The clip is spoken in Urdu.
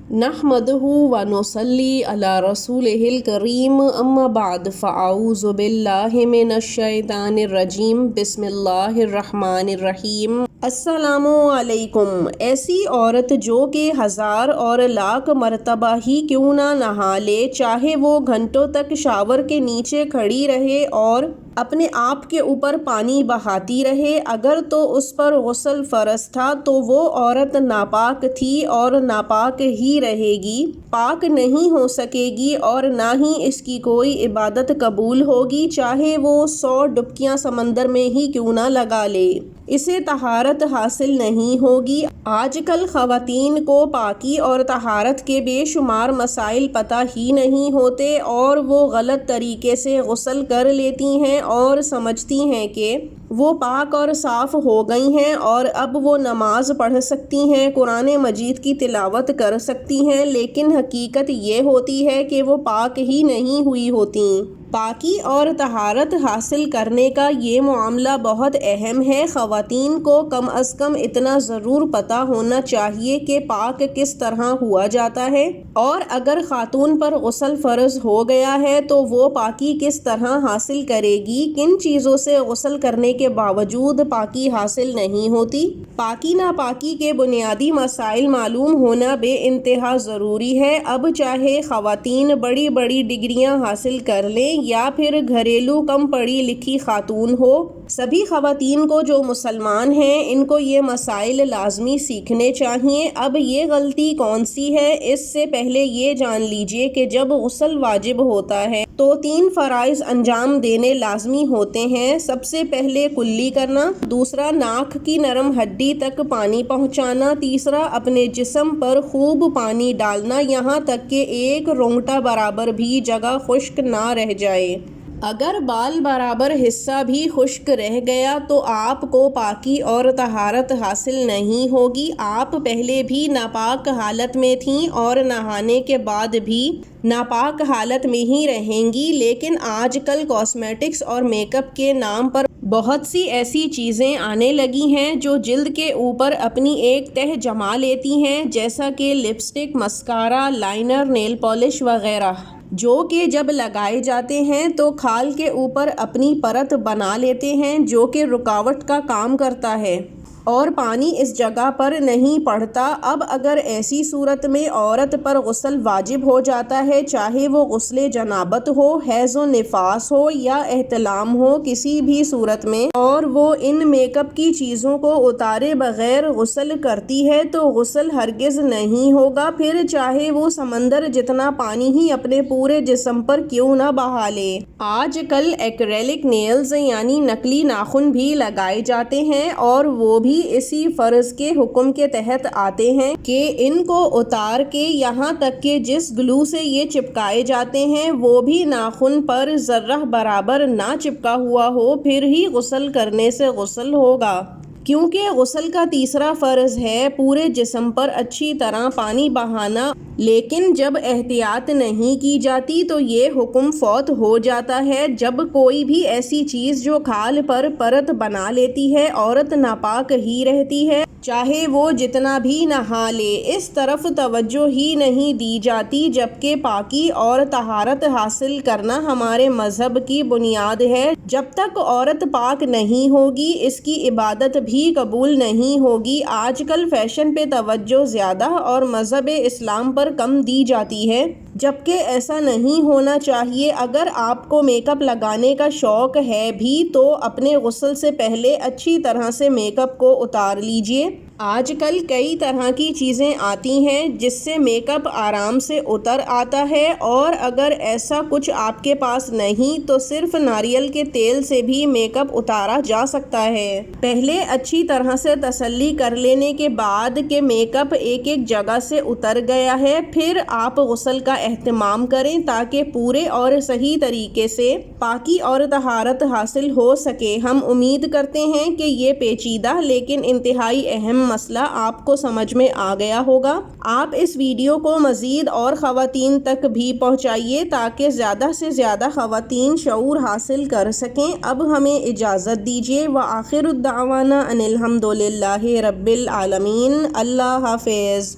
نحمدہ و نصلی علی رسولہ الکریم اما بعد فاعوذ باللہ من الشیطان الرجیم بسم اللہ الرحمن الرحیم۔ السلام علیکم۔ ایسی عورت جو کہ 1000 اور لاکھ مرتبہ ہی کیوں نہ نہا لے، چاہے وہ گھنٹوں تک شاور کے نیچے کھڑی رہے اور اپنے آپ کے اوپر پانی بہاتی رہے، اگر تو اس پر غسل فرض تھا تو وہ عورت ناپاک تھی اور ناپاک ہی رہے گی، پاک نہیں ہو سکے گی اور نہ ہی اس کی کوئی عبادت قبول ہوگی، چاہے وہ 100 ڈبکیاں سمندر میں ہی کیوں نہ لگا لے، اسے طہارت حاصل نہیں ہوگی۔ آج کل خواتین کو پاکی اور طہارت کے بے شمار مسائل پتہ ہی نہیں ہوتے اور وہ غلط طریقے سے غسل کر لیتی ہیں اور سمجھتی ہیں کہ وہ پاک اور صاف ہو گئی ہیں اور اب وہ نماز پڑھ سکتی ہیں، قرآن مجید کی تلاوت کر سکتی ہیں، لیکن حقیقت یہ ہوتی ہے کہ وہ پاک ہی نہیں ہوئی ہوتیں۔ پاکی اور طہارت حاصل کرنے کا یہ معاملہ بہت اہم ہے۔ خواتین کو کم از کم اتنا ضرور پتہ ہونا چاہیے کہ پاک کس طرح ہوا جاتا ہے، اور اگر خاتون پر غسل فرض ہو گیا ہے تو وہ پاکی کس طرح حاصل کرے گی، کن چیزوں سے غسل کرنے کے باوجود پاکی حاصل نہیں ہوتی۔ پاکی ناپاکی کے بنیادی مسائل معلوم ہونا بے انتہا ضروری ہے۔ اب چاہے خواتین بڑی بڑی ڈگریاں حاصل کر لیں یا پھر گھریلو کم پڑھی لکھی خاتون ہو، سبھی خواتین کو جو مسلمان ہیں ان کو یہ مسائل لازمی سیکھنے چاہیے۔ اب یہ غلطی کون سی ہے؟ اس سے پہلے یہ جان لیجئے کہ جب غسل واجب ہوتا ہے تو 3 فرائض انجام دینے لازمی ہوتے ہیں۔ سب سے پہلے کلی کرنا، دوسرا ناک کی نرم ہڈی تک پانی پہنچانا، تیسرا اپنے جسم پر خوب پانی ڈالنا یہاں تک کہ ایک رونگٹا برابر بھی جگہ خشک نہ رہ جائے۔ اگر بال برابر حصہ بھی خشک رہ گیا تو آپ کو پاکی اور طہارت حاصل نہیں ہوگی۔ آپ پہلے بھی ناپاک حالت میں تھیں اور نہانے کے بعد بھی ناپاک حالت میں ہی رہیں گی، لیکن آج کل کاسمیٹکس اور میک اپ کے نام پر بہت سی ایسی چیزیں آنے لگی ہیں جو جلد کے اوپر اپنی ایک تہہ جما لیتی ہیں، جیسا کہ lipstick, mascara, liner, nail polish وغیرہ، جو کہ جب لگائے جاتے ہیں تو کھال کے اوپر اپنی پرت بنا لیتے ہیں جو کہ رکاوٹ کا کام کرتا ہے اور پانی اس جگہ پر نہیں پڑتا۔ اب اگر ایسی صورت میں عورت پر غسل واجب ہو جاتا ہے، چاہے وہ غسل جنابت ہو، حیض و نفاس ہو یا احتلام ہو، کسی بھی صورت میں، اور وہ ان میک اپ کی چیزوں کو اتارے بغیر غسل کرتی ہے تو غسل ہرگز نہیں ہوگا، پھر چاہے وہ سمندر جتنا پانی ہی اپنے پورے جسم پر کیوں نہ بہا لے۔ آج کل ایکریلک نیلز یعنی نقلی ناخن بھی لگائے جاتے ہیں اور وہ بھی اسی فرض کے حکم کے تحت آتے ہیں کہ ان کو اتار کے یہاں تک کہ جس گلو سے یہ چپکائے جاتے ہیں وہ بھی ناخن پر ذرہ برابر نہ چپکا ہوا ہو، پھر ہی غسل کرنے سے غسل ہوگا، کیونکہ غسل کا تیسرا فرض ہے پورے جسم پر اچھی طرح پانی بہانا، لیکن جب احتیاط نہیں کی جاتی تو یہ حکم فوت ہو جاتا ہے۔ جب کوئی بھی ایسی چیز جو کھال پر پرت بنا لیتی ہے، عورت ناپاک ہی رہتی ہے، چاہے وہ جتنا بھی نہا لے، اس طرف توجہ ہی نہیں دی جاتی، جبکہ پاکی اور طہارت حاصل کرنا ہمارے مذہب کی بنیاد ہے۔ جب تک عورت پاک نہیں ہوگی اس کی عبادت بھی قبول نہیں ہوگی۔ آج کل فیشن پہ توجہ زیادہ اور مذہب اسلام پر کم دی جاتی ہے، جبکہ ایسا نہیں ہونا چاہیے۔ اگر آپ کو میک اپ لگانے کا شوق ہے بھی تو اپنے غسل سے پہلے اچھی طرح سے میک اپ کو اتار لیجئے۔ آج کل کئی طرح کی چیزیں آتی ہیں جس سے میک اپ آرام سے اتر آتا ہے، اور اگر ایسا کچھ آپ کے پاس نہیں تو صرف ناریل کے تیل سے بھی میک اپ اتارا جا سکتا ہے۔ پہلے اچھی طرح سے تسلی کر لینے کے بعد کہ میک اپ ایک ایک جگہ سے اتر گیا ہے، پھر آپ غسل کا اہتمام کریں تاکہ پورے اور صحیح طریقے سے پاکی اور طہارت حاصل ہو سکے۔ ہم امید کرتے ہیں کہ یہ پیچیدہ لیکن انتہائی اہم مسئلہ آپ کو سمجھ میں آ گیا ہوگا۔ آپ اس ویڈیو کو مزید اور خواتین تک بھی پہنچائیے تاکہ زیادہ سے زیادہ خواتین شعور حاصل کر سکیں۔ اب ہمیں اجازت دیجیے، وآخر الدعوانا ان الحمد للہ رب العالمین۔ اللہ حافظ۔